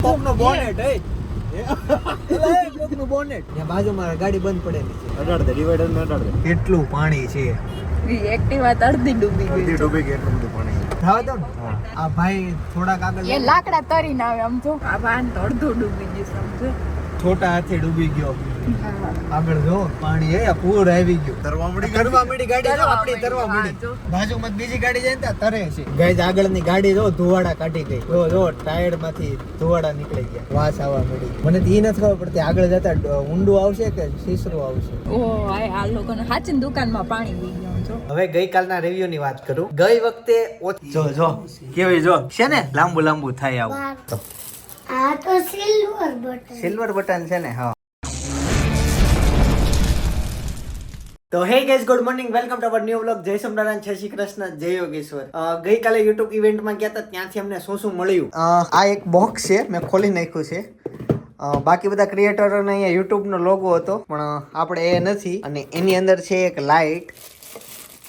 કોકનો bonnet કોકનું bonnet ત્યાં બાજુમાં ગાડી બંધ પડેલી છે. અડાડ દે ડિવાઈડર ને અડાડ દે. કેટલું પાણી છે. એક્ટિવા અડધી ડૂબી ગઈ. ડૂબી ગઈ એટલું બધું પાણી. થાવ દો ને. આ ભાઈ થોડાક આગળ એ લાકડા તરીને આવે આમ જો. આ વાન તો અડધું ડૂબી ગયું સમજો. છોટા હાથે ડૂબી ગયો. આગળ જો પાણી હે પૂર આવી ગયું. તરવા મળી ગાડી જો આપણી તરવા મળી. બાજુમાં બીજી ગાડી જાય ને તરે છે. ગાઈસ આગળની ગાડી જો ધુવાડા કાઢી ગઈ. જો ટાયર માંથી ધુવાડા નીકળી ગયા. વાસ આવવા મળી. મને તો ઈ નથી ખબર પડતી આગળ જતા ઊંડું આવશે કે સીસરું આવશે. ઓ આ લોકોને હાચીની દુકાનમાં પાણી પી ગયું જો. હવે ગઈકાલના રિવ્યુ ની વાત કરું. ગઈ વખતે જો કેવી જો છે ને લાંબુ થાય આવું. આ તો સિલ્વર બટન છે ને. હા તો હે guys good morning welcome to our new vlog. જય સોમનારાયણ, જય શ્રી કૃષ્ણ, જય યોગેશ્વર. ગઈકાલે યુટ્યુબ ઇવેન્ટમાં ગયા હતા, ત્યાંથી અમને શું મળ્યું. આ એક બોક્સ છે, મેં ખોલી નાખ્યું છે. બાકી બધા ક્રિએટરોને અહીંયા યુટ્યુબનો લોગો હતો, પણ આપણે એ નથી. અને એની અંદર છે એક લાઇટ.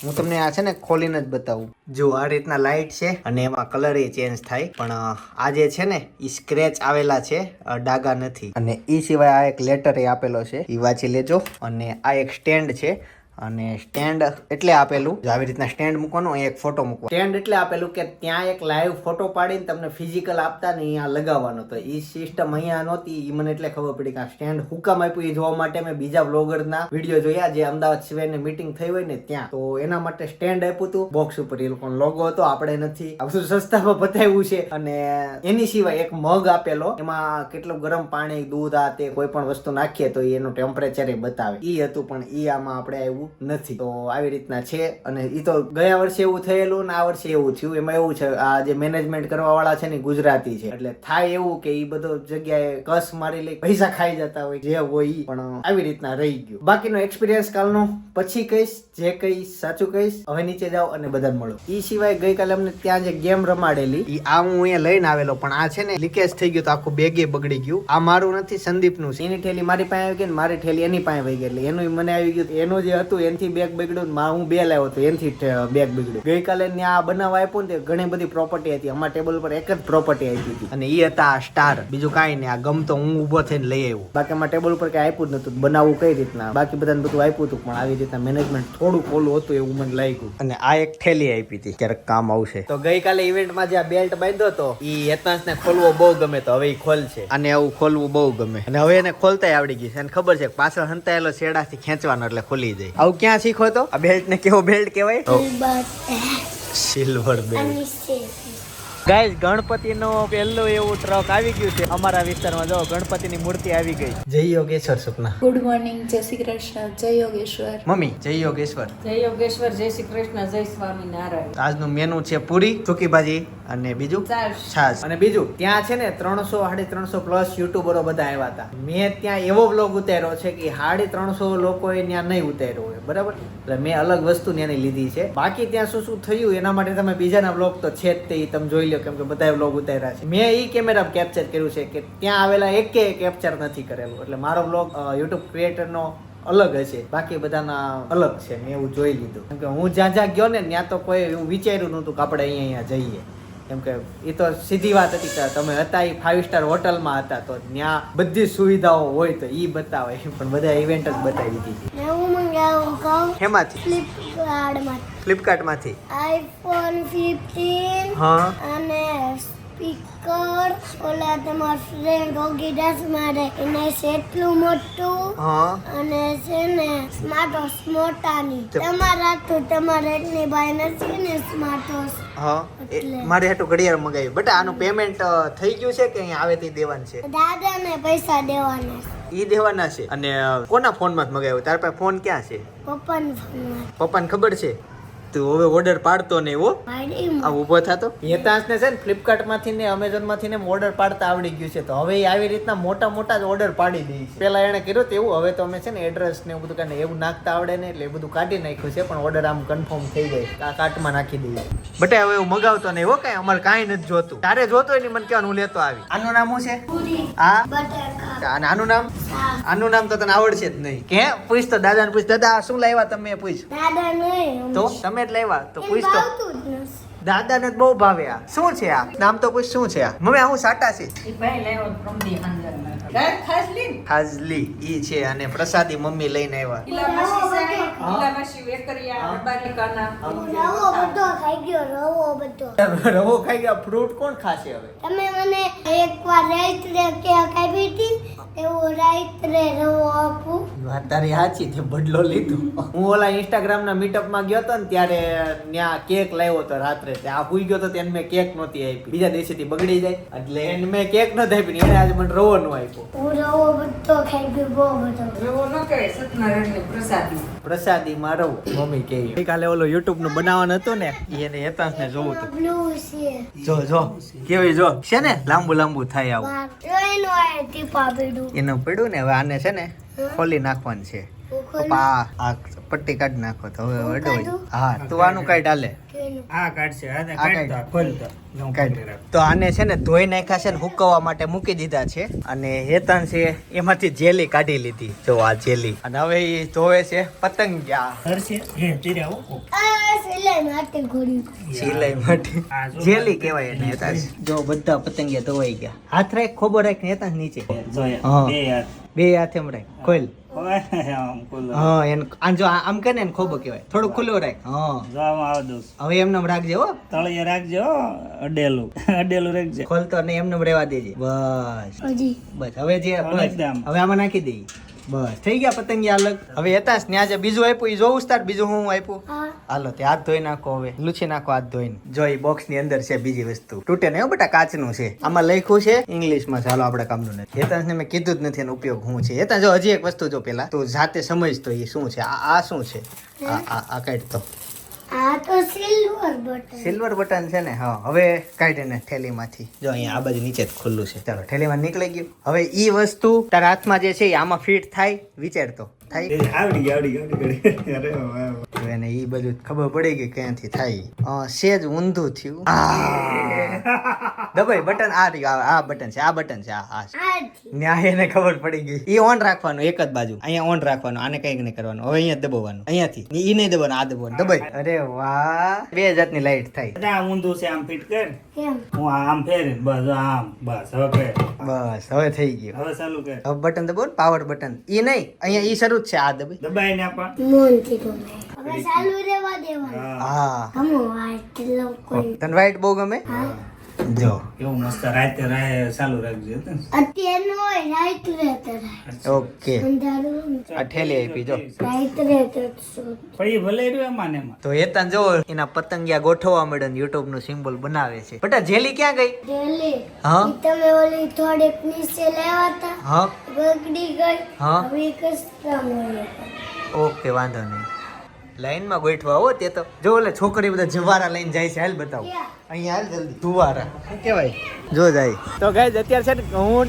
હું તમને આ છે ને ખોલીને જ બતાવું. જો આ રીતના લાઇટ છે અને એમાં કલર એ ચેન્જ થાય, પણ આ જે છે ને એ સ્ક્રેચ આવેલા છે, ડાઘા નથી. અને એ સિવાય આ એક લેટર એ આપેલો છે, એ વાંચી લેજો. અને આ એક સ્ટેન્ડ છે, અને સ્ટેન્ડ એટલે આપેલું આવી રીતના સ્ટેન્ડ મૂકવાનું, એક ફોટો મૂકવાનો. સ્ટેન્ડ એટલે આપેલું કે ત્યાં એક લાઈવ ફોટો પાડીને તમને ફિઝિકલ આપતા ને અહીંયા લગાવવાનો. તો એ સિસ્ટમ અહીંયા નહોતી. એ મને એટલે ખબર પડી કે આ સ્ટેન્ડ હુકામ આપ્યું એ જોવા માટે મેં બીજા બ્લોગરના વિડીયો જોયા, જે અમદાવાદ સિવાયની મીટિંગ થઈ હોય ને ત્યાં. તો એના માટે સ્ટેન્ડ આપ્યું હતું. બોક્સ ઉપર એ લોકોનો લોગો હતો, આપણે નથી. આ બધું સસ્તામાં બતાવ્યું છે. અને એની સિવાય એક મગ આપેલો, એમાં કેટલું ગરમ પાણી, દૂધ, આ તે કોઈ પણ વસ્તુ નાખીએ તો એનું ટેમ્પરેચર બતાવે. એ હતું, પણ એ આમાં આપણે આવ્યું નથી. તો આવી રીતના છે. અને ઈ તો ગયા વર્ષે એવું થયેલું ને આ વર્ષે એવું થયું. એમાં એવું છે, આ જે મેનેજમેન્ટ કરવા વાળા છે ને ગુજરાતી છે, એટલે થાય એવું કે ઈ બધો જગ્યાએ કસ મારી લઈ પૈસા ખાઈ જતા હોય, જે હોય ઈ. પણ આવી રીતના રહી ગયું. બાકીનો એક્સપિરિયન્સ કાલનો પછી કહીશ, જે કહીશ સાચું કહીશ. હવે નીચે જાઓ અને બધાને મળો. ઈ સિવાય ગઈકાલે અમને ત્યાં જે ગેમ રમાડેલી, ઈ આ હું અહીંયા લઈને આવેલો, પણ આ છે ને લીકેજ થઈ ગયું, તો આખું બેગે બગડી ગયું. આ મારું નથી, સંદીપનું છે. એની ઠેલી મારી પાસે આવી ગઈ ને મારી ઠેલી એની પાસે વહી ગઈ, એટલે એનું મને આવી ગયું. એનું જે હતું એનથી બેગ બગડ્યું, હું બે લાવ્યો હતો એનથી બેગ બગડ્યું. ગઈકાલે ત્યાં બનાવવા આપ્યું ને ઘણી બધી પ્રોપર્ટી હતી. અમારા ટેબલ ઉપર એક જ પ્રોપર્ટી આપી હતી, અને એ હતા આ સ્ટાર. બીજું કાંઈ નહીં. આ ગમતો હું ઉભો થઈને લઈ આવ્યો. બાકી અમારા ટેબલ ઉપર કઈ આપ્યું જ નતું. બનાવવું કઈ રીતના, બાકી બધાને બધું આપ્યું હતું, પણ આવી રીતના મેનેજમેન્ટ થોડું ઓલું હતું એવું મને લાગ્યું. અને આ એક થેલી આપી હતી, ક્યારેક કામ આવશે. તો ગઈકાલે ઇવેન્ટમાં જે આ બેલ્ટ બાંધ્યો હતો, એ હેતાંશને ખોલવો બહુ ગમે, તો હવે એ ખોલશે. અને આવું ખોલવું બહુ ગમે, અને હવે એને ખોલતા આવડી ગઈ છે. અને ખબર છે પાછળ હંતાયેલો છેડાથી ખેંચવાનો એટલે ખોલી જાય. આવું ક્યાં શીખો તો? આ બેલ્ટ ને કેવો બેલ્ટ કહેવાય? Silver belt. ગાઈસ ગણપતિનો પહેલું એવું ટ્રક આવી ગયું છે અમારા વિસ્તારમાં. જો ગણપતિની મૂર્તિ આવી ગઈ. જય યોગેશ્વર સપના. ગુડ મોર્નિંગ, જય શ્રી કૃષ્ણ, જય યોગેશ્વર. મમ્મી જય યોગેશ્વર. જય યોગેશ્વર, જય શ્રી કૃષ્ણ, જય સ્વામિનારાયણ. આજનું મેનુ છે પૂરી, સૂકી ભાજી અને બીજું છાશ. અને બીજું ત્યાં છે ને 300 350 પ્લસ યુટ્યુબરો બધા આવ્યા હતા. મેં ત્યાં એવો વ્લોગ ઉતાર્યો છે કે 350 લોકોએ ત્યાં નહીં ઉતાર્યો હોય, બરાબર. એટલે મેં અલગ વસ્તુ ત્યાંની લીધી છે. બાકી ત્યાં શું શું થયું એના માટે તમે બીજાના વ્લોગ તો છે જ, તે તમે જોઈ લો, કેમ કે બધા વ્લોગ ઉતાર્યા છે. મેં ઈ કેમેરા કેપ્ચર કર્યું છે કે ત્યાં આવેલા એક કેપ્ચર નથી કરેલું. એટલે મારો વ્લોગ યુટ્યુબ ક્રિએટરનો અલગ હશે, બાકી બધાના અલગ છે. મેં એવું જોઈ લીધું, કેમ કે હું જ્યાં ગયો ને ત્યાં તો કોઈ એવું વિચાર્યું નહોતું કે આપણે અહીંયા જઈએ. કેમ કે એ તો સીધી વાત હતી કે તમે હતા એ 5 સ્ટાર હોટલમાં હતા, તો ત્યાં બધી સુવિધાઓ હોય તો ઈ બતાવે, પણ બધા ઇવેન્ટ જ બતાવી દીધી. હું મંગાવું કહું હેમાંથી? ફ્લિપકાર્ટમાંથી iPhone 15 હા. અને સ્પીકર ઓલા તમારા ફ્રેન્ડ ઓગીડાસ મારે એને એટલું મોટું હા. અને છે ને સ્માર્ટ વોચ મોટાની તમારા તો તમારે એટલી ભાઈ નથી ને સ્માર્ટ વોચ. હા, મારે હાટુ ઘડિયાળ મગાવી. બટ આનું પેમેન્ટ થઈ ગયું છે કે અહીંયા આવે તે દેવાનું છે? દાદાને પૈસા દેવાના ઈ દેવાના છે. અને કોના ફોનમાં જ મગાવ્યો? તારા પાસે ફોન ક્યાં છે? પપ્પાના ફોનમાં. પપ્પાને ખબર છે? તું હવે ઓર્ડર પાડતો નહીં હો. આ ઊભો થતો. હેતાંશને છે ને ફ્લિપકાર્ટ માંથી ને અમેઝોન માંથી ને ઓર્ડર પાડતા આવડી ગયું છે, તો હવે એ આવી રીતના મોટા મોટા જ ઓર્ડર પાડી દે છે. પેલા એને કર્યું તેવું, હવે તો અમે છે ને એડ્રેસ ને એવું બધું કાંઈ એવું નાખતા આવડે ને, એટલે એ બધું કાઢી નાખ્યું છે. પણ ઓર્ડર આમ કન્ફર્મ થઈ જાય, આ કાર્ટમાં નાખી દઈએ. બટ હવે એવું મગાવતો નહીં હો, કાંઈ અમારે કાંઈ નથી જોતું. તારે જોતો હોય ને મને કહેવાનું, હું લેતો આવી. આનું નામ શું છે? હા, અને આનું નામ? આનું નામ તો તને આવડશે જ નહીં. કે પૂછ તો દાદાને પૂછ. દાદા શું લાવ્યા તમે? પૂછ. દાદા નહીં તો તમે જ લાવ્યા તો પૂછ તો. દાદાને તો બહુ ભાવે આ. શું છે આ? નામ તો પૂછ, શું છે આ? મમ્મી આ હું સાટા છે. એ ભાઈ લાવ્યો પ્રમદી હાંજરના. ગાય ખાસ લીન. હાજલી ઈ છે અને પ્રસાદી મમ્મી લઈને આવ્યા. ઇલાવાસી વેકરિયા બાલિકાના. રવો બધો ખાઈ ગયો, રવો બધો. રવો ખાઈ ગયા. ફ્રૂટ કોણ ખાશે હવે? તમે મને એકવાર રાત્રે કેક આપી હતી, એવો રાત્રે રવો આપું. વાત તારી સાચી છે, બદલો લીધો. હું ઓલા ઇન્સ્ટાગ્રામ ના મીટઅપ માં ગયો તો ને ત્યારે ત્યાં કેક લાવ્યો તો રાત્રે. ત્યાં ભૂઈ ગયો તો તેને મેં કેક નહોતી આપી. બીજા દિવસે થી બગડી જાય એટલે એને મેં કેક નહોતી આપી ને એને આજે મને રવો નો આપ્યો. હું રવો બધો ખાઈ ગયો, બહુ બધો. રવો ન કહે સત્યનારાયણની પ્રસાદી. પ્રસાદી માં રવો મમ્મી કે કાલે ઓલો યુટ્યુબ નું બનાવવાનું હતું ને એને હેતાંશ ને જોવું હતું. બ્લુ છે. જો કેવી જો છે ને લાંબુ થાય આવું. જોઈનો આ ટીપા પીડું. એનું પડ્યું ને હવે આને છે ને ખોલી નાખવાનું છે. પપ્પા આ પટ્ટી કાઢી નાખો તો હવે અડો. હા તું આનું કાઢ હાલે. તો આને છે ને ધોઈ નાખ્યા છે ને હુકવવા માટે મૂકી દીધા છે અને હેતન છે એમાંથી જેલી કાઢી લીધી. જો આ જેલી અને હવે એ ધોવે છે પતંગિયા. સિલાઈ માટે ઘોડી. સિલાઈ માટે જેલી કહેવાય એને હેતાંશ. જો બધા પતંગિયા ધોવાઈ ગયા. હાથ રાખ, ખોબો રાખ ને હેતાંશ નીચે. હા બે હાથ એમ રાખ. ખોલ. હા એને આમ જો આમ કરે ને ખોબો કહેવાય. થોડું ખુલ્લું રાખ. હા હવે એમને રાખજે હો. તળિયે રાખજો, અડેલું રાખજે. ખોલતો ને એમને રહેવા દેજે. બસ હજી બસ હવે જે બસ હવે આમાં નાખી દઈએ. બસ થઈ ગયા પતંગિયા અલગ. હવે હેતાંશ ત્યાં જે બીજું આપ્યું એ જોવું સ્ટાર્ટ. બીજું હું આપ્યું હા. હાલો તે હાથ ધોઈ નાખો. હવે લૂછી નાખો હાથ ધોઈને. જો એ બોક્સ ની અંદર છે બીજી વસ્તુ. તૂટે ને બેટા, કાચનું છે. આમાં લખ્યું છે ઇંગ્લિશમાં. ચાલો આપણે કામનું નથી. હેતાંશ ને મેં કીધું જ નથી એનો ઉપયોગ શું છે. હેતાંશ જો હજી એક વસ્તુ જો પેલા તું જાતે સમજ તો એ શું છે. આ શું છે? આ કાઢ તો. આ તો સિલ્વર બટન. સિલ્વર બટન છે ને. હા હવે કાઢીને થેલીમાંથી. જો અહીંયા આ બાજુ નીચે જ ખુલ્લું છે. ચાલો થેલીમાં નીકળી ગયું. હવે ઈ વસ્તુ તારા હાથમાં જે છે એ આમાં ફિટ થાય વિચારતો થાય. આવડી ગઈ. અરે વાહ. હવે એને ઈ બધું ખબર પડી ગઈ ક્યાંથી થાય. સેજ ઊંધું થયું. દબાઈ બટન આ રહ્યું. આ બટન છે. આ બટન છે. આ ન્યાય એને ખબર પડી ગઈ. ઈ ઓન રાખવાનું એક જ બાજુ. અહીંયા ઓન રાખવાનું. આને કઈક નહીં કરવાનું. હવે અહીંયા દબાવવાનું. અહીંયાથી ઈ નહીં દબાવવાનું. આ દબાવવાનું. દબાઈ. અરે વાહ, બે જાતની લાઈટ થાય. આ ઊંધું છે, આમ ફિટ કર. કેમ? હું આમ ફેરી બસ આમ. બસ હવે કર. બસ હવે થઈ ગયું. હવે ચાલુ કર. હવે બટન દબાવો ને, પાવર બટન. ઈ નહીં, અહીંયા ઈ શરૂ જ છે. આ દબાઈ. દબાઈને આપણ. મોનથી ગમે. હવે ચાલુ રહેવા દેવાનું. હા ગમો વાઈટ લોકો. તને વ્હાઈટ બહુ ગમે? જો કેવું મસ્ત રાતે ચાલુ રાખજો. અત્યારનો હોય રાઈટ રહેતો રાઈટ. ઓકે અંધારું આ ઠેલી આપી જો. રાઈટ રહેતો શું. પછી ભલે રહ્યું એમાં ને એમાં. તો હેતાન જો એના પતંગિયા ગોઠવવા મળે ને યુટ્યુબ નું સિમ્બોલ બનાવે છે. બટા જેલી ક્યાં ગઈ? ડેલી હા તમે ઓલી થોડીક નીચે લેવા હતા, હા બગડી ગઈ. હા. હવે કસ્ટમ હોય. ઓકે વાંધો નહીં. લાઈનમાં ગોઠવા હો તે તો. જો ઓલે છોકરી બધા જવારા લઈને જાય છે. હાલ બતાવો અહીંયા. હાલ જલ્દી. જુવારા શું કહેવાય? જો જાય. તો ગાઈઝ અત્યારે છે ને હું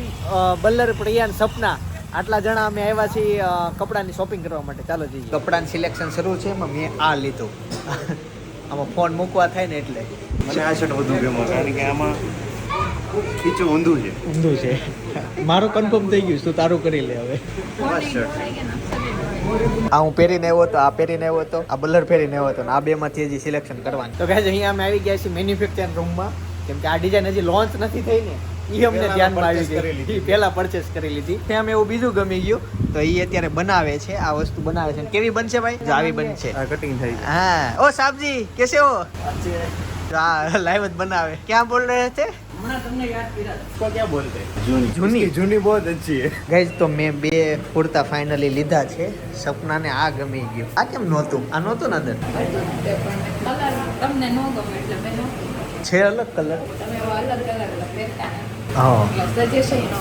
બલ્લર પ્રિયાન સપના આટલા જણા અમે આવ્યા છીએ કપડાની શોપિંગ કરવા માટે. ચાલો જઈએ. કપડાનું સિલેક્શન શરૂ છે. એમાં મેં આ લીધું. આમાં ફોન મૂકવા થાય ને એટલે મને આ શર્ટ વધુ ગમ્યો કારણ કે આમાં પીછું ઊંધું છે. ઊંધું છે. મારું કન્ફર્મ થઈ ગયું. તું તારું કરી લે હવે. મસ્ત શર્ટ. આ હું પહેરીને આવ્યો હતો, આ પહેરીને આવ્યો હતો, આ બલર પહેરીને આવ્યો હતો. આ બે માંથી હજી સિલેક્શન કરવાનું. તો ગાઈઝ અહીંયા અમે આવી ગયા છીએ મેન્યુફેક્ચર રૂમમાં. કેમ કે આ ડિઝાઇન હજી લોન્ચ નથી થઈ ને, એ અમને ધ્યાનમાં આવી ગઈ. એ પહેલા પરચેસ કરી લીધી. ત્યાં અમે એવું બીજું ગમી ગયું તો એ અત્યારે બનાવે છે. આ વસ્તુ બનાવે છે. કેવી બનશે ભાઈ? જો આવી બનશે. આ કટિંગ થઈ ગઈ. હા. ઓ સાબજી કેસે હો? હા લાઈવ જ બનાવે. ક્યાં બોલ રહે છે? હમણાં તમને યાદ કર્યા. इसको क्या बोलते हैं? जूनी जूनी बहुत अच्छी है. ગાઈઝ તો મેં બે કુર્તા ફાઇનલી લીધા છે. સપનાને આ ગમી ગયું. આ કેમ નહોતું? આ નહોતું ને અંદર? કલર તમને ન ગમે એટલે મેં ન કીધું. છે અલગ કલર. તમે એવા અલગ કલર પહેરતા ને હા એટલે સજેશન ન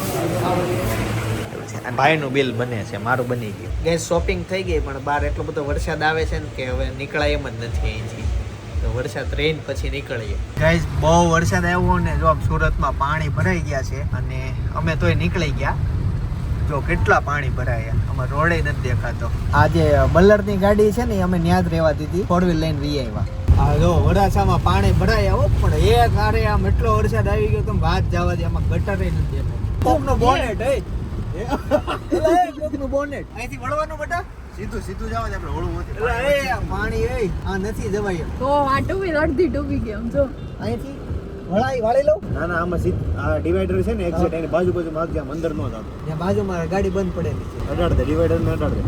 આવડે. ભાઈનું બિલ બને છે. મારું બની ગયું. ગેસ શોપિંગ થઈ ગઈ પણ બહાર એટલો બધો વરસાદ આવે છે ને કે હવે નીકળાય એમ જ નથી અહીંથી. તો વરસાદ રહીને પછી નીકળીએ. ગાઈઝ બહુ વરસાદ આવ્યો ને જો સુરતમાં પાણી ભરાઈ ગયા છે અને અમે તોય નીકળી ગયા. જો કેટલા પાણી ભરાયા. અમારે રોડે નથી દેખાતો. આ જે બલ્લરની ગાડી છે ને અમે ન્યા જ રહેવા દીધી. ફોર વ્હીલ લઈને વી આવ્યા. હા જો વરાછામાં પાણી ભરાયા હો. પણ એક આરે આમ એટલો વરસાદ આવી ગયો કે વાત જવા દે. આમાં ગટરે નથી દેખાતો. કોકનો બોનેટ હે. કોકનું બોનેટ અહીંથી વળવાનું બેટા. સીધું સીધું જાવ આપણે ઓળું નથી એટલે એ આ પાણી એ આ નથી જવાય એમ. તો આ ટુ વ્હીલ અડધી ડૂબી ગઈ સમજો. અહીંથી વાળી લઉં ના ના આમાં આ ડિવાઈડર છે ને એક્ઝેક્ટ એની બાજુ માગ જામ અંદર નો જાતો ત્યાં બાજુમાં ગાડી બંધ પડેલી છે અડાડ દે ડિવાઈડર ને અડાડ દે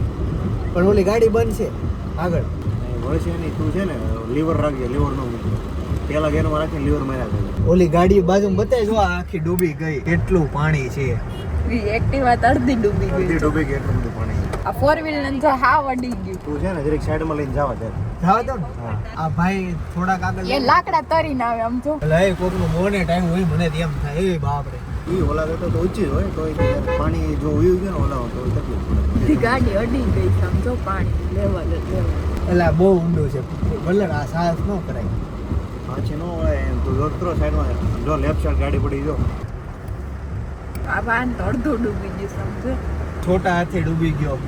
પણ ઓલી ગાડી બંધ છે આગળ. વળશેની તું છે ને લીવર રાખજે લીવર નો મૂકજો પેલા ગેરમાં રાખીને લીવર માર્યા કરે ઓલી ગાડી બાજુમાં બતાય જો આ આખી ડૂબી ગઈ કેટલું પાણી છે. એક્ટિવા તો અડધી ડૂબી બધી ગઈ. ડૂબી ગઈ એટલું બધું પાણી આ ફોર વ્હીલ ને તો હાવ અડી ગયું. તું છે ને જરીક સાઈડમાં લઈને જવા દે જાવ દો ને. આ ભાઈ થોડાક આગળ એ લાકડા તરીને આવે આમ જો. એટલે એ કોકનું મોને ટાઈમ હોય મને તો એમ થાય એ બાપ રે. ઈ ઓલા કરતા તો ઊંચી જ હોય તો પાણી જો ઉયું છે ને ઓલા તો તકલીફ પડે બધી ગાડી અડી ગઈ સમજો પાણી લેવલ એટલે આ બહુ ઊંડું છે ભલે આ સાહસ ન કરાય. પાછી નો હોય એમ તું જોતરો સાઈડમાં જો લેફ્ટ સાઈડ ગાડી પડી જો આ વાન તો અડધું ડૂબી ગયું સમજો. છોટા હાથે ડૂબી ગયો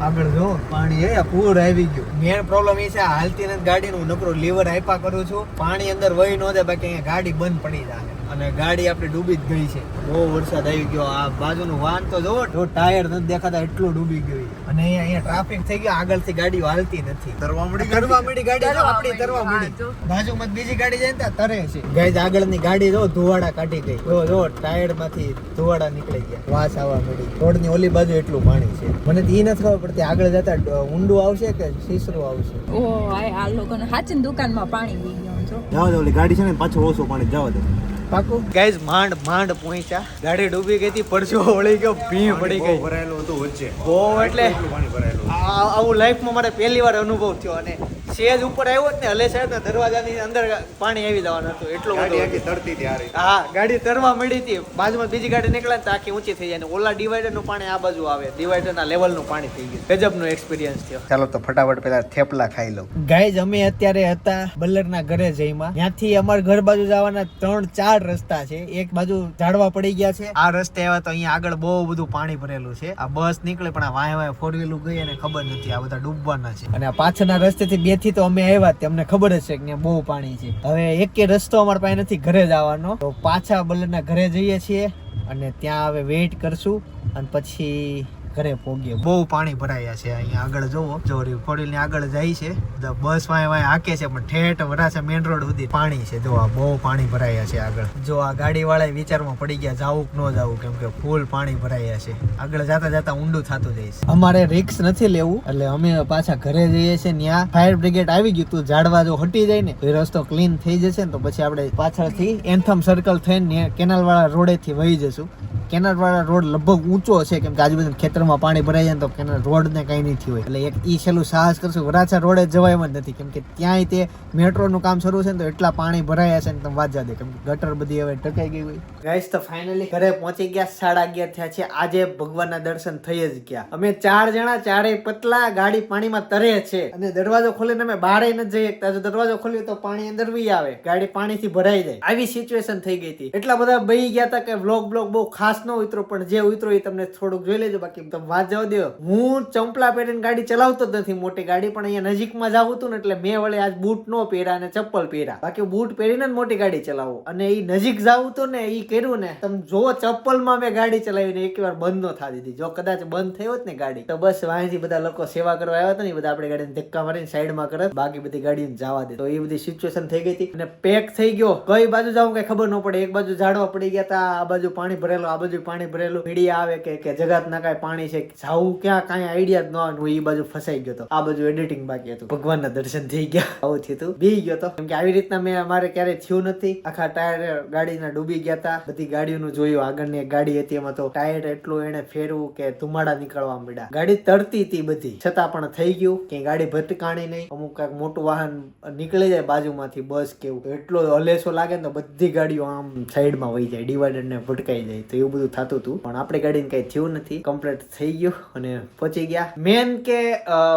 આગળ જો પાણી એ પૂર આવી ગયું. મેન પ્રોબ્લેમ એ છે આ હાલતી નથી ગાડીનું નકરો લીવર આપ્યા કરું છું પાણી અંદર વહી ન જાય બાકી અહીંયા ગાડી બંધ પડી જાય અને ગાડી આપણી ડૂબી જ ગઈ છે. બહુ વરસાદ આવી ગયો આ બાજુનું વાહન તો જો ટાયર નથી દેખાતા એટલું ડૂબી ગયું અને અહીંયા ટ્રાફિક થઈ ગયો આગળથી ગાડીઓ હાલતી નથી. તરવા મળી ગાડી જો આપણી તરવા મળી બાજુમાં બીજી ગાડી જાય ને તરે છે ગાઈઝ આગળની ગાડી જો ધુવાડા કાઢી ગઈ જો ટાયર માંથી ધુવાડા નીકળી ગયા વાસ આવવા મળી. રોડની ઓલી બાજુ એટલું પાણી છે મને તો ઈ નથી ખબર પડતી આગળ જતા ઊંડું આવશે કે સીસરું આવશે. ઓ આ લોકોને હાચીન દુકાનમાં પાણી પી ગયું જો. જવા દે ઓલી ગાડી છે ને પાછું ઓછું પાણી જવા દે પાકું ગાઈઝ માંડ પહોંચ્યા ગાડી ડૂબી ગઈ હતી પરસો વળી ગયો ભીં પડી ગઈ ભરાયેલું હતું વચ્ચે બહુ એટલે પાણી ભરાયેલું આવું લાઈફમાં મારે પહેલી વાર અનુભવ થયો અને સેજ ઉપર આવ્યો ને હલે સાહેબ ને દરવાજાની અંદર પાણી આવી જવાનું હતું એટલું ગાડી બધું. આખી તરતી હતી હારી હા ગાડી તરવા મળી હતી બાજુમાં બીજી ગાડી નીકળે ને તો આખી ઊંચી થઈ જાય ને ઓલા ડિવાઈડર નું પાણી આ બાજુ આવે ડિવાઈડર ના લેવલ નું પાણી થઈ ગયું ગજબ નો એક્સપિરિયન્સ થયો. ચાલો તો ફટાફટ પેલા થેપલા ખાઈ લઉં. ગાઈઝ અમે અત્યારે હતા બલ્લરના ઘરે જઈમાં ત્યાંથી અમારા ઘર બાજુ જવાના 3-4 રસ્તા છે. એક બાજુ ઝાડવા પડી ગયા છે આ રસ્તે આવ્યા તો અહીંયા આગળ બહુ બધું પાણી ભરેલું છે. આ બસ નીકળે પણ આ વાય ફોર વ્હીલું ગઈ અને ખબર નથી આ બધા ડૂબવાના છે અને આ પાછળના રસ્તેથી 2 થી તો અમે આવ્યા અમને ખબર જ છે કે ત્યાં બહુ પાણી છે. હવે એક રસ્તો અમારા પાસે નથી ઘરે જવાનો તો પાછા બલ્લરના ઘરે જઈએ છીએ અને ત્યાં હવે વેઇટ કરશું અને પછી ઘરે પહોંચીએ. બહુ પાણી ભરાયા છે અહીંયા આગળ જોવો જો ફોર વ્હીલ ની આગળ જાય છે બસ વાય હાકે છે પણ ઠેઠ વરાછા મેઇન રોડ સુધી પાણી છે. જો આ બહુ પાણી ભરાયા છે આગળ. જો આ ગાડી વાળા વિચારમાં પડી ગયા જાવું કે ન જાવું કેમ કે ફૂલ પાણી ભરાયા છે. આગળ જતા જતા ઊંડું થતું જાય છે. અમારે રિસ્ક નથી લેવું એટલે અમે પાછા ઘરે જઈએ છીએ. ત્યાં ફાયર બ્રિગેડ આવી ગયું તું ઝાડવા જો હટી જાય ને તો એ રસ્તો ક્લીન થઈ જશે ને તો પછી આપણે પાછળથી એન્થમ સર્કલ થઈને કેનાલ વાળા રોડેથી વહી જશું. કેનાલ વાળા રોડ લગભગ ઊંચો છે કેમ કે આજુબાજુ ખેતરમાં પાણી ભરાઈ જાય તો કેનાલ રોડ ને કઈ નહીં થયું હોય એટલે એક ઈ છેલ્લું સાહસ કરશું. વરાછા રોડે જવાય એમ જ નથી કેમ કે ત્યાંય તે મેટ્રો નું કામ શરૂ છે ને તો એટલા પાણી ભરાયા છે ને તમે વાત દે કેમ કે ગટર બધી હવે ટકાઈ ગઈ હોય. ગાઈસ તો ફાઇનલી ઘરે પહોંચી ગયા 11:30 થયા છે. આજે ભગવાનના દર્શન થઈ જ ગયા. અમે 4 જણા ચારેય પતલા ગાડી પાણીમાં તરે છે અને દરવાજો ખોલીને અમે બહાર નથી જઈ શકતા. જો દરવાજો ખોલ્યો તો પાણી અંદર વી આવે ગાડી પાણીથી ભરાઈ જાય આવી સિચ્યુએશન થઈ ગઈ હતી. એટલા બધા બહી ગયા હતા કે વ્લોગ બહુ ખાસ ન ઉતરો પણ જે ઉતરો એ તમને થોડુંક જોઈ લેજો બાકી તમે વાત જવા દો. હું ચંપલા પહેરીને ગાડી ચલાવતો જ નથી મોટી ગાડી પણ અહીંયા નજીકમાં જાવ હતું ને એટલે મેં વળે આજ બૂટ નો પહેર્યા અને ચપ્પલ પહેર્યા બાકી બૂટ પહેરીને જ મોટી ગાડી ચલાવો અને એ નજીક જાવ તો ને એ કર્યું ને તમે જો ચપ્પલમાં મેં ગાડી ચલાવીને એકવાર બંધ ન થા દીધી. જો કદાચ બંધ થઈ હોત ને ગાડી તો બસ વાંથી બધા લોકો સેવા કરવા આવ્યા હતા ને બધા આપણે ગાડીને ધક્કા મારીને સાઈડમાં કરત બાકી બધી ગાડીને જવા દે. તો એ બધી સિચ્યુએશન થઈ ગઈ હતી અને પેક થઈ ગયો. કઈ બાજુ જાવ કઈ ખબર ન પડે. એક બાજુ ઝાડવા પડી ગયા હતા આ બાજુ પાણી ભરેલું આ બાજુ પાણી ભરેલું મીડિયા આવે કે જગત ના કઈ પાણી છે જાવું ક્યાં કઈ આઈડિયા જ ન આવે. હું એ બાજુ ફસાઈ ગયો હતો આ બાજુ એડિટિંગ બાકી હતું. ભગવાનના દર્શન થઈ ગયા આવું થયું હતું. બી ગયો હતો કેમ કે આવી રીતના મેં અમારે ક્યારેય થયું નથી. આખા ટાયર ગાડીના ડૂબી ગયા હતા. બધી ગાડીઓનું જોયું. આગળની એક ગાડી હતી એમાં તો ટાયર એટલું એને ફેરવું કે ધુમાડા નીકળવા માંડ્યા. ગાડી તરતી હતી બધી છતાં પણ થઈ ગયું કે ગાડી ભટકાણી નહીં. અમુક કઈક મોટું વાહન નીકળી જાય બાજુમાંથી બસ કેવું એટલો હલેસો લાગે ને તો બધી ગાડીઓ આમ સાઈડમાં વહી જાય ડિવાઈડર ને ભટકાઈ જાય. તો એવું બધું થતું હતું પણ આપણી ગાડીને કઈ થયું નથી. કમ્પ્લીટ થઈ ગયું અને પહોંચી ગયા. મેન કે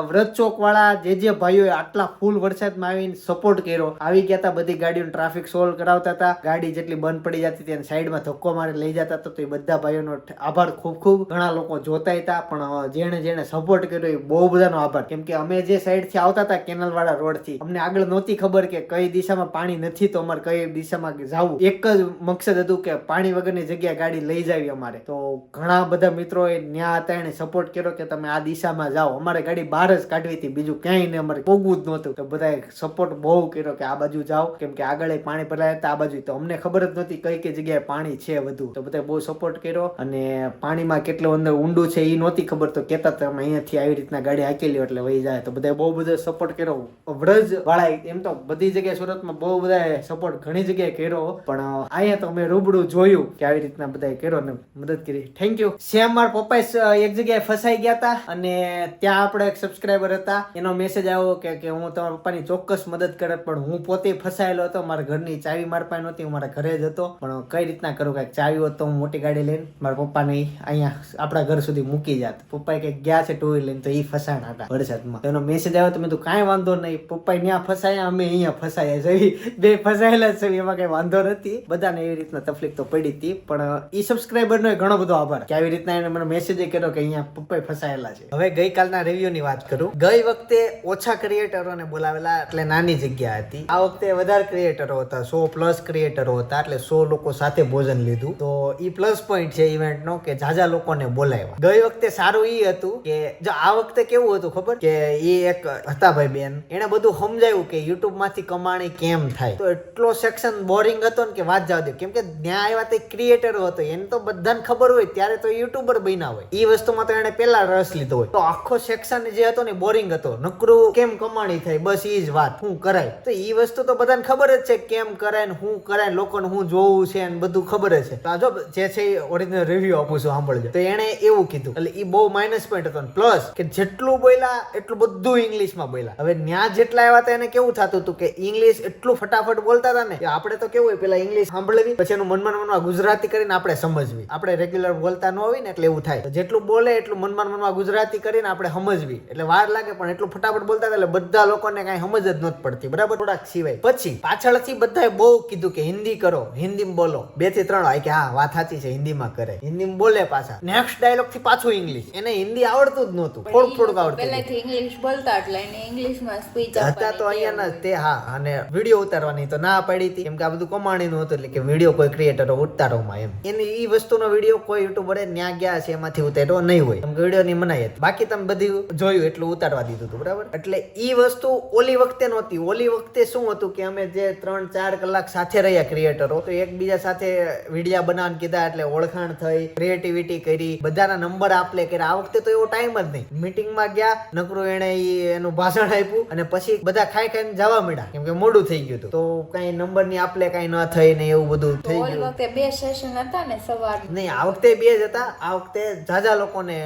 વ્રત ચોક વાળા જે ભાઈઓએ આટલા ફૂલ વરસાદમાં આવીને સપોર્ટ કર્યો આવી ગયા હતા. બધી ગાડીઓનું ટ્રાફિક સોલ્વ કરાવતા હતા. ગાડી જેટલી બંધ પડી જતી હતી સાઈડમાં ધક્કો મારી લઈ જતા હતા. તો એ બધા ભાઈઓનો આભાર ખૂબ ખૂબ. ઘણા લોકો જોતા હતા પણ જેણે સપોર્ટ કર્યો એ બહુ બધાનો આભાર કેમ કે અમે જે સાઈડ થી આવતા હતા કેનાલ વાળા રોડ થી અમને આગળ નહોતી ખબર કે કઈ દિશામાં પાણી નથી તો અમારે કઈ દિશામાં જવું. એક જ મકસદ હતું કે પાણી વગરની જગ્યાએ ગાડી લઈ જાવી અમારે. તો ઘણા બધા મિત્રો એ ન્યા હતા એને સપોર્ટ કર્યો કે તમે આ દિશામાં જાઓ. અમારે ગાડી બહાર જ કાઢવી હતી, બીજું ક્યાંય ને અમારે પોગવું જ નહોતું. તો બધાએ સપોર્ટ બહુ કર્યો કે આ બાજુ જાઓ, કેમ કે આગળ પાણી ભરાયા હતા આ બાજુ. તો અમને ખબર જ નહોતી કઈ કઈ જગ્યાએ પાણી છે વધુ. તો બધાએ બહુ સપોર્ટ કર્યો અને પાણીમાં કેટલું અંદર ઊંડું છે એ નહોતી ખબર. તો કહેતા હતા અમે અહીંયાથી આવી રીતના ગાડી હાકેલી એટલે વહી જાય. તો બધાએ બહુ બધો સપોર્ટ કર્યો. વ્રજ વાળા એમ તો બધી જગ્યાએ સુરતમાં બહુ બધા સપોર્ટ ઘણી જગ્યાએ કર્યો, પણ અહીંયા તો અમે રૂબરૂ જોયું કે આવી રીતના બધાએ કર્યો ને મદદ કરી. Thank you. સેમ મારા પપ્પા એક જગ્યાએ ફસાઈ ગયા હતા અને ત્યાં આપણે એક સબસ્ક્રાઈબર હતા, એનો મેસેજ આવ્યો કે હું તમારા પપ્પાની ચોક્કસ મદદ કરત, પણ હું પોતે ફસાયેલો હતો. મારા ઘરની ચાવી મારા પાસે નહોતી, હું મારા ઘરે જ હતો. પણ કઈ રીતના કરું, કાંઈક ચાવી હોત તો હું મોટી ગાડી લઈને મારા પપ્પાને અહીંયા આપણા ઘર સુધી મૂકી જાત. પપ્પાએ કંઈક ગયા છે ટુ વ્હીલર લઈને, તો એ ફસાણા હતા વરસાદમાં. એનો મેસેજ આવ્યો તો મેં તો કાંઈ વાંધો નહીં, પપ્પા ત્યાં ફસાયા અમે અહીંયા ફસાયા છે, બે ફસાયેલા છે, એમાં કઈ વાંધો નથી. બધાને એવી રીતના તકલીફ તો પડી હતી, પણ ઈ સબસ્ક્રાઈબર નો ઘણો બધો આભાર કે આવી રીતના એને મને મેસેજ કર્યો કે અહીંયા પપ્પા ફસાયેલા છે. હવે ગઈકાલના રિવ્યુ ની વાત કરું. ગઈ વખતે ઓછા ક્રિએટરોને બોલાવેલા એટલે નાની જગ્યા હતી. આ વખતે વધારે ક્રિએટરો હતા, 100+ ક્રિએટરો હતા, એટલે 100 લોકો સાથે ભોજન લીધું. તો ઈ પ્લસ પોઈન્ટ છે ઇવેન્ટ નો કે ઝાઝા લોકોને બોલાવ્યા. ગઈ વખતે સારું ઈ હતું કે જો આ વખતે કેવું હતું ખબર કે ઈ એક હતા ભાઈ બેન, એને બધું સમજાયું કે યુટ્યુબ માંથી કમાણી કેમ થાય. તો એટલો સેક્શન બોરિંગ હતો ને કે વાત જવા દો, કેમ કે ત્યાં આવ્યા તે ક્રિએટરો હતો, એને તો બધાને ખબર હોય ત્યારે તો યુટ્યુબર બન્યા હોય, ઈ વસ્તુમાં તો એને પેલા રસ લીધો હોય. તો આખો સેક્શન જે હતો ને બોરિંગ હતો, નકરું કેમ કમાણી થાય બસ ઈ જ વાત, શું કરાય. તો ઈ વસ્તુ તો બધાને ખબર જ છે કેમ કરાય ને શું કરાય, લોકોને શું જોવું છે ને બધું ખબર જ છે. તો જો જે છે ઓરિજિનલ રિવ્યુ આપું છું, સાંભળજો. તો એને એવું કીધું એટલે ઈ બહુ માઇનસ પોઈન્ટ હતો. પ્લસ કે જેટલું બોલ્યા એટલું બધું ઇંગ્લિશમાં બોલ્યા. હવે ન્યા જેટલા આવ્યા હતા એને કેવું થતું હતું કે ઇંગ્લિશ એટલું ફટાફટ બોલતા હતા ને કે આપણે તો કેવું હોય પેલા ઇંગ્લિશ સાંભળવી, પછી એનું મનમાં ગુજરાતી કરીને આપણે સમજવી. આપણે રેગ્યુલર બોલતા ન હોય ને એટલે એવું થાય. જેટલું બોલે એટલું મનમાં ગુજરાતી કરીને આપણે સમજવી, એટલે વાર લાગે, પણ એટલું ફટાફટ બોલતા હતા એટલે બધા લોકોને કઈ સમજ જ નહોતી પડતી, બરાબર. થોડાક સિવાય પછી પાછળથી બધાએ બહુ કીધું કે હિન્દી કરો, હિન્દીમાં બોલો. 2 થી 3 હોય કે હા વાત સાચી છે, હિન્દીમાં કરે, હિન્દીમાં બોલે. પાછા નેક્સ્ટ ડાયલોગ થી પાછું ઇંગ્લિશ. એને હિન્દી આવડતું જ નહોતું, થોડુંક આવડતું. પહેલાથી ઇંગ્લિશ બોલતા એટલે એને ઇંગ્લિશમાં સ્પીચ હતા તો અહીંયા તે હા. અને વિડીયો ઉતારવાની તો ના પાડી હતી, કેમ કે આ બધું કમાણીનું હતું, એટલે કે વિડીયો કોઈ ક્રિએટરો ઉતારોમાં એમ. એની ઈ વસ્તુનો વિડીયો કોઈ યુટ્યુબરે ન્યા ગયા છે એમાંથી ઉતાર્યો નહીં હોય, કેમ કે વિડીયો ની મનાઈ હતી. બાકી તમે બધું જોયું એટલું ઉતારવા દીધું હતું, બરાબર. એટલે ઈ વસ્તુ ઓલી વખતે નહોતી. ઓલી વખતે શું હતું કે અમે જે 3-4 કલાક સાથે રહ્યા ક્રિએટરો, તો એકબીજા સાથે વિડીયા બનાવવાનું કીધા, એટલે ઓળખાણ થઈ, ક્રિએટિવિટી કરી, બધાના નંબર આપલે કર્યા. આ વખતે તો એવો ટાઈમ જ નહીં. મીટિંગમાં ગયા, નકરું એને એનું ભાષણ આપ્યું અને પછી બધા ખાઈ ખાઈને જવા મળ્યા, કેમ કે મોડું થઈ ગયું હતું. તો કઈ નંબર ની આપલે કઈ ન થઈ ને એવું બધું થઈ ઓલી ગયું. વખતે 2 સેશન હતા ને સવાર નહીં, આ વખતે 2 જ હતા. આ વખતે ઝાઝા લોકોને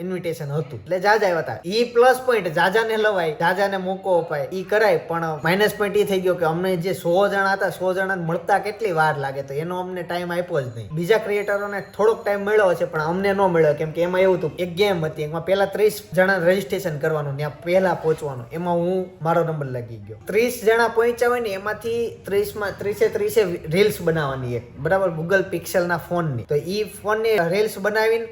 ઇન્વિટેશન હતું એટલે ઝાઝા આવ્યા હતા. ઈ પ્લસ પોઈન્ટ, ઝાઝાને લવાય, ઝાઝાને મોકો અપાય, ઈ કરાય. પણ માઇનસ પોઈન્ટ ઈ થઈ ગયો કે અમને જે 100 જણા હતા, 100 જણા મળતા કેટલી વાર લાગે, તો એનો અમને ટાઈમ આપ્યો જ નહીં. બીજા ક્રિએટરોને થોડોક ટાઈમ મળ્યો છે, પણ અમને ન મળ્યો, કેમ કે એમાં એવું હતું એક ગેમ હતી, એમાં પેલા 30 જણા રજીસ્ટ્રેશન કરવાનું, ત્યાં પહેલા પહોંચવાનું. એમાં હું મારો નંબર લાગી ગયો. 30 જણા પહોંચ્યા હોય ને એમાંથી 30 રીલ્સ બનાવવાની એક, બરાબર, ગૂગલ પિક્સેલ ના ફોન ની. તો ઈ ફોન ની રીલ્સ બનાવીને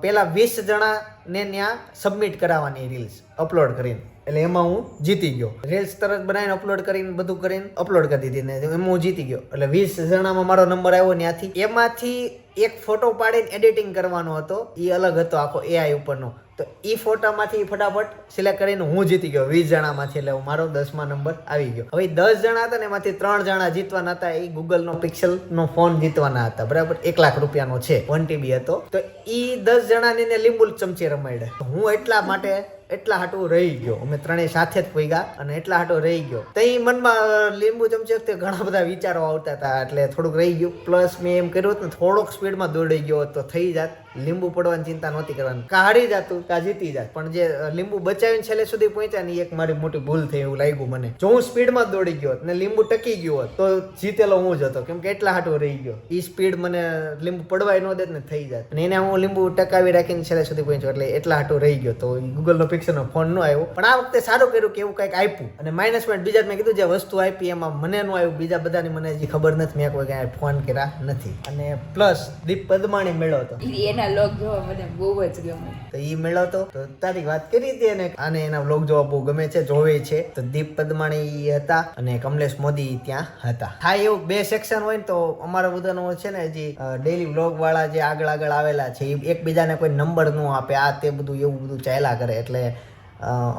પેલા 20 જણા ને ત્યાં સબમિટ કરાવવાની રીલ્સ અપલોડ કરીને. એટલે એમાં હું જીતી ગયો. રીલ્સ તરત બનાવીને અપલોડ કરીને બધું કરીને અપલોડ કરી દીધી ને એમાં હું જીતી ગયો. એટલે 20 જણામાં મારો નંબર આવ્યો ત્યાંથી. એમાંથી એક ફોટો પાડીને એડિટિંગ કરવાનો હતો, એ અલગ હતો આખો AI ઉપરનો. તો એ ફોટામાંથી ફટાફટ સિલેક્ટ કરીને હું જીતી ગયો 20 જણામાંથી. એટલે મારો 10મા નંબર આવી ગયો. હવે 10 જણા હતા ને એમાંથી 3 જણા જીતવાના હતા. એ ગૂગલ નો પિક્સેલ નો ફોન જીતવાના હતા, બરાબર. 1 લાખ રૂપિયાનો છે, 1 TB હતો. તો એ 10 જણાને લીંબુ ચમચી રમાડ્યા. હું એટલા માટે એટલા હાટું રહી ગયો. અમે ત્રણેય સાથે જ પહોંચ્યા અને એટલા હાટું રહી ગયો. તઈ મનમાં લીંબુ ચમચી વખતે ઘણા બધા વિચારો આવતા હતા, એટલે થોડુંક રહી ગયું. પ્લસ મેં એમ કર્યું હતું ને, થોડોક સ્પીડમાં દોડી ગયો તો થઈ જાત. લીંબુ પડવાની ચિંતા નહોતી કરવાની, કા હારી જાતું કા જીતી જાત. પણ જે લીંબુ બચાવીને છેલ્લે સુધી પહોંચ્યા ને, એક મારી મોટી ભૂલ થઈ એવું લાગ્યું મને. જો હું સ્પીડમાં દોડી ગયો ને લીંબુ ટકી ગયો હોત તો જીતેલો હું જ હતો, કેમ કે એટલા હાટું રહી ગયો. ઈ સ્પીડ મને લીંબુ પડવાય ન દેત ને થઈ જાત. અને એને હું લીંબુ ટકાવી રાખીને છેલ્લે સુધી પહોંચ્યો, એટલે એટલા હાટું રહી ગયો. તો ગૂગલ નો પિક્સેલ કનેક્શનનો ફોન નો આવ્યો. પણ આ વખતે સારું કર્યું કે એવું કંઈક આપ્યું. અને માઇનસ પોઈન્ટ બીજા મેં કીધું જે વસ્તુ આપી એમાં મને નો આવ્યું, બીજા બધાની મને હજી ખબર નથી, મેં કોઈ કાંઈ ફોન કર્યા નથી. અને પ્લસ દીપ પદમાણી મેળો હતો, એના લોક જોવા મને બહુ જ ગમે. તો ઈ મેળો તો તારી વાત કરી હતી અને આને એના વ્લોગ જોવા બહુ ગમે છે, જોવે છે. તો દીપ પદમાણી ઈ હતા અને કમલેશ મોદી ત્યાં હતા. હા, એવું 2 સેક્શન હોય ને તો અમારા બધાનો છે ને હજી ડેલી વ્લોગ વાળા જે આગળ આવેલા છે એ એકબીજાને કોઈ નંબર ન આપે, આ તે બધું એવું બધું ચાલ્યા કરે. એટલે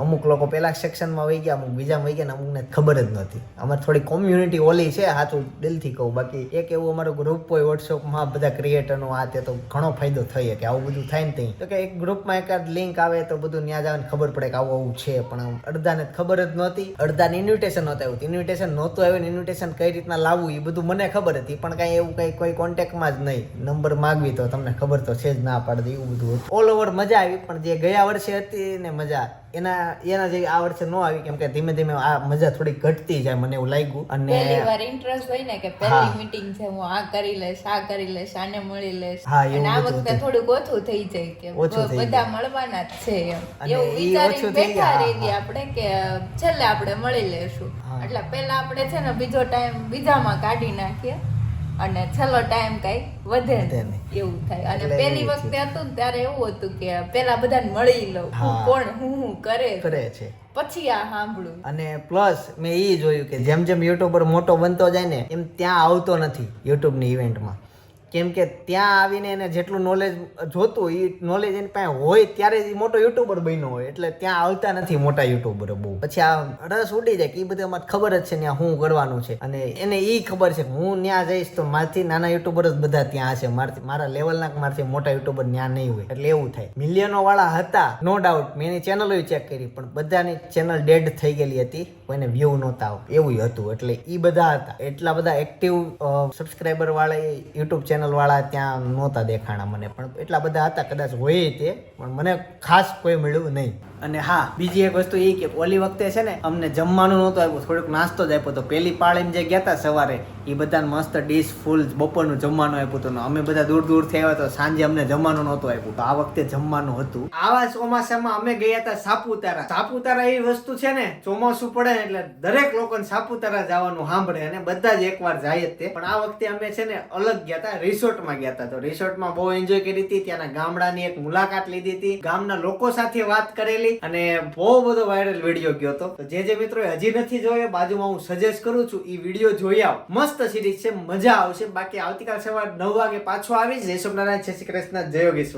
અમુક લોકો પેલા સેક્શનમાં વહી ગયા, અમુક બીજામાં વહી ગયા ને અમુકને ખબર જ નથી. અમારે થોડી કોમ્યુનિટી ઓલી છે, સાચું દિલથી કહું. બાકી એક એવું અમારું ગ્રુપ હોય વોટ્સઅપમાં બધા ક્રિએટરનું, આ તે તો ઘણો ફાયદો થઈ કે આવું બધું થાય ને ત્યાં તો કે એક ગ્રુપમાં એકાદ લિંક આવે તો બધું ત્યાં જવાની ખબર પડે કે આવું છે. પણ અડધાને ખબર જ નહોતી, અડધાને ઇન્વિટેશન નહોતું આવ્યું. ઇન્વિટેશન નહોતું આવ્યું, ઇન્વિટેશન કઈ રીતના લાવવું એ બધું મને ખબર હતી, પણ કાંઈ એવું કંઈ કોઈ કોન્ટેક્ટમાં જ નહીં. નંબર માગવી તો તમને ખબર તો છે જ, ના પાડતી એવું બધું હતું. ઓલ ઓવર મજા આવી, પણ જે ગયા વર્ષે હતી ને મજા એના જે આ વર્ષે નો આવી, કેમ કે ધીમે ધીમે આ મજા થોડી ઘટતી જાય મને એવું લાગ્યું. અને પહેલી વાર ઇન્ટરેસ્ટ હોય ને કે પહેલી મીટિંગ છે, હું આ કરી લઈશ, આને મળી લઈશ. હા, એવું અને આ બધું વખતે થોડુંક ઓછું થઈ જાય કે ઓછું થઈ બધા જાય. મળવાના જ છે એમ. અને એવું ઈ વિચારીને ઓછું થઈ બેઠા ગયા. રહી ગયા આપણે કે છેલ્લે આપણે મળી લેશું. હા. એટલે પહેલા આપણે છે ને બીજો ટાઈમ બીજામાં કાઢી નાખીએ અને છેલ્લો ટાઈમ કઈ વધે વધે નહીં. નહીં. એવું થાય. અને એટલે પહેલી એવું વખતે હતું ને ત્યારે એવું હતું કે પેલા બધાને મળી લઉં, હા. કોણ હું કરે છે. પછી આ સાંભળું. અને પ્લસ મેં એ જોયું કે જેમ જેમ યુટ્યુબર મોટો બનતો જાય ને એમ ત્યાં આવતો નથી યુટ્યુબની ઇવેન્ટમાં. કેમ કે ત્યાં આવીને એને જેટલું નોલેજ જોતું એ નોલેજ એની પાસે હોય ત્યારે જ મોટો યુટ્યુબર બન્યો હોય, એટલે ત્યાં આવતા નથી મોટા યુટ્યુબરો બહુ. પછી આ રસ ઉડી જાય કે એ બધું અમારે ખબર જ છે ત્યાં શું કરવાનું છે, અને એને એ ખબર છે કે હું ત્યાં જઈશ તો મારથી નાના યુટ્યુબર જ બધા ત્યાં હશે, મારા લેવલના મારથી મોટા યુટ્યુબર ત્યાં નહીં હોય. એટલે એવું થાય. મિલિયનો વાળા હતા નો ડાઉટ, મેં એની ચેનલો ચેક કરી પણ બધાની ચેનલ ડેડ થઈ ગયેલી હતી, કોઈને વ્યૂ નહોતા આવતા એવું હતું. એટલે એ બધા હતા, એટલા બધા એક્ટિવ સબસ્ક્રાઈબર વાળા યુટ્યુબ ચેનલ વાળા ત્યાં નહોતા દેખાણા મને, પણ એટલા બધા હતા, કદાચ હોય તે, પણ મને ખાસ કોઈ મળ્યું નહીં. અને હા, બીજી એક વસ્તુ એ કે ઓલી વખતે છે ને અમને જમવાનું નહોતું આપ્યું, થોડુંક નાસ્તો જ આપ્યો હતો. પેલી પાળીમાં જે ગયા હતા સવારે એ બધાને મસ્ત ડીશ ફૂલ બપોરનું જમવાનું આપ્યું હતું. અમે બધા દૂરથી આવ્યા તો સાંજે અમને જમવાનું નહોતું આપ્યું, તો આ વખતે જમવાનું હતું. આવા ચોમાસામાં અમે ગયા હતા સાપુતારા. સાપુતારા એવી વસ્તુ છે ને, ચોમાસું પડે ને એટલે દરેક લોકોને સાપુતારા જવાનું સાંભળે અને બધા જ એકવાર જાય જ તે. પણ આ વખતે અમે છે ને અલગ ગયા હતા, રિસોર્ટમાં ગયા હતા. તો રિસોર્ટમાં બહુ એન્જોય કરી હતી, ત્યાંના ગામડાની એક મુલાકાત લીધી હતી, ગામના લોકો સાથે વાત કરેલી અને બહુ બધો વાયરલ વિડીયો ગયો હતો. તો જે મિત્રોએ હજી નથી જોયો બાજુમાં હું સજેસ્ટ કરું છું એ વિડીયો જોઈ આવો, મસ્ત સિરીઝ છે, મજા આવશે. બાકી આવતીકાલ સવારે 9 વાગે પાછો આવીશ. જય સોમનારાયણ, જય શ્રી કૃષ્ણ, જય યોગેશ્વર.